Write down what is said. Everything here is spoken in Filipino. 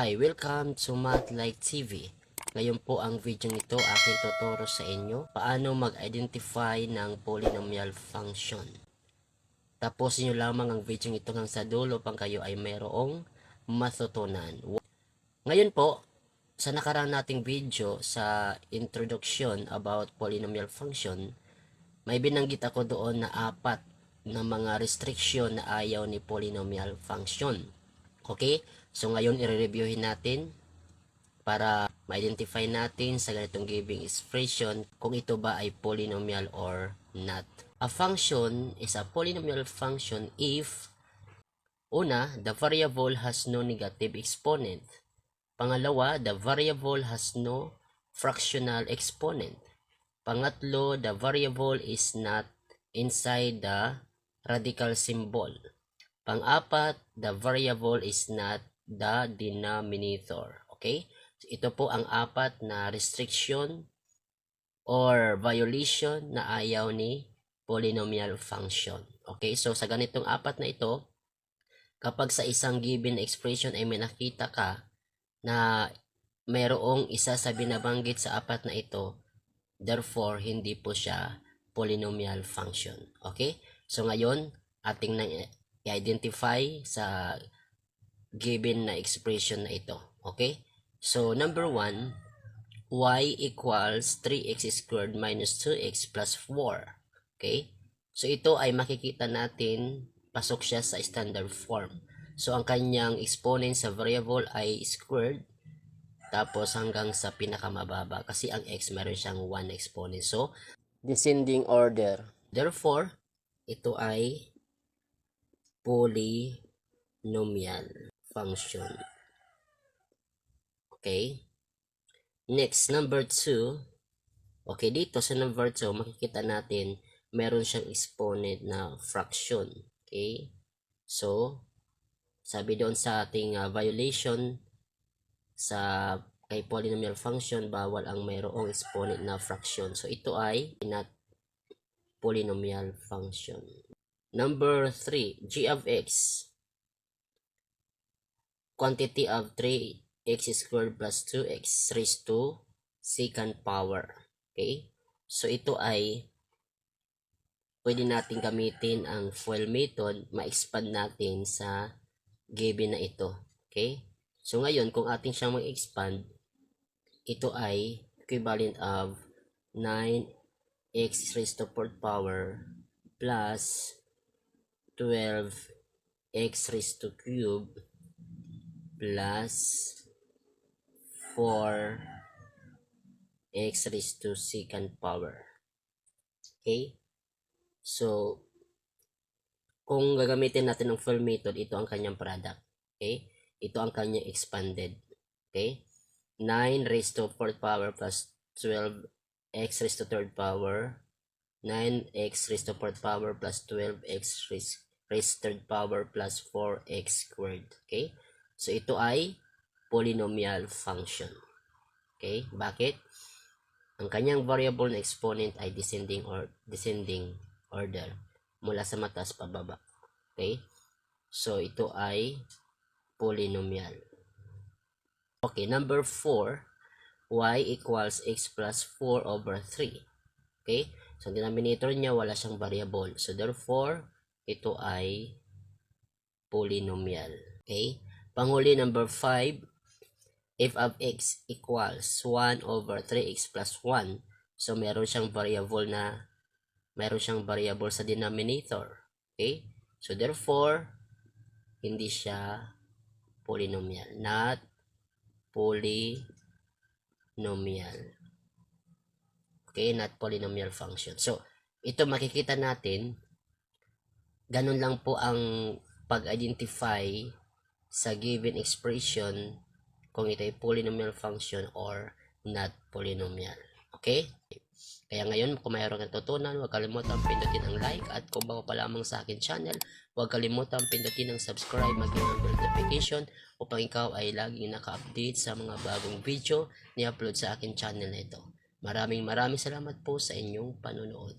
Hi, welcome to Math-Like TV. Ngayon po ang video nito aking tuturo sa inyo paano mag-identify ng polynomial function. Tapusin nyo lamang ang video nito hanggang sa dulo pang kayo ay mayroong matutunan. Ngayon po, sa nakarang nating video sa introduction about polynomial function, may binanggit ako doon na 4 na mga restriction na ayaw ni polynomial function. Okay? So ngayon i-reviewin natin para ma-identify natin sa ganitong given expression kung ito ba ay polynomial or not. A function is a polynomial function if una, the variable has no negative exponent. Pangalawa, the variable has no fractional exponent. Pangatlo, the variable is not inside the radical symbol. Pang-apat, the variable is not the denominator. Okay? So, ito po ang 4 na restriction or violation na ayaw ni polynomial function. Okay? So, sa ganitong 4 na ito, kapag sa isang given expression ay may nakita ka na mayroong isa sa binabanggit sa 4 na ito, therefore, hindi po siya polynomial function. Okay? So, ngayon, ating i-identify sa given na expression na ito. Okay? So, number 1, y equals 3x squared minus 2x plus 4. Okay? So, ito ay makikita natin pasok siya sa standard form. So, ang kanyang exponent sa variable ay squared tapos hanggang sa pinakamababa kasi ang x meron siyang 1 exponent. So, descending order. Therefore, ito ay polynomial function. Okay? Next, number 2. Okay, dito sa number 2, makikita natin meron siyang exponent na fraction. Okay? So, sabi doon sa ating violation sa kay polynomial function, bawal ang mayroong exponent na fraction. So, ito ay not polynomial function. Number 3, g of x. Quantity of 3x squared plus 2x raised to second power. Okay? So, ito ay pwede natin gamitin ang FOIL method, ma-expand natin sa given na ito. Okay? So, ngayon, kung atin siyang mag-expand, ito ay equivalent of 9x raised to 4th power plus 12x raised to cube plus 4x raised to second power. Okay? So, kung gagamitin natin ng full method, ito ang kanyang product. Okay? Ito ang kanyang expanded. Okay? 9 raised to 4th power plus 12x raised to 3rd power. 9x raised to 4th power plus 12x raised to 3rd power plus 4x squared. Okay? So, ito ay polynomial function. Okay? Bakit? Ang kanyang variable na exponent ay descending order mula sa mataas pababa. Okay? So, ito ay polynomial. Okay, number 4, y equals x plus 4 over 3. Okay? So, ang denominator niya wala siyang variable. So, therefore, ito ay polynomial. Okay? Panghuli, number 5, f of x equals 1 over 3x plus 1. So, meron siyang variable sa denominator. Okay? So, therefore, hindi siya polynomial. Not polynomial. Okay? Not polynomial function. So, ito makikita natin, ganun lang po ang pag-identify sa given expression kung ito ay polynomial function or not polynomial. Okay? Kaya ngayon, kung mayroon kang natutunan, huwag kalimutan pindutin ang like, at kung bago pa lamang sa akin channel, huwag kalimutan pindutin ang subscribe, mag-hit ang notification upang ikaw ay laging naka-update sa mga bagong video ni-upload sa akin channel na ito. Maraming salamat po sa inyong panonood.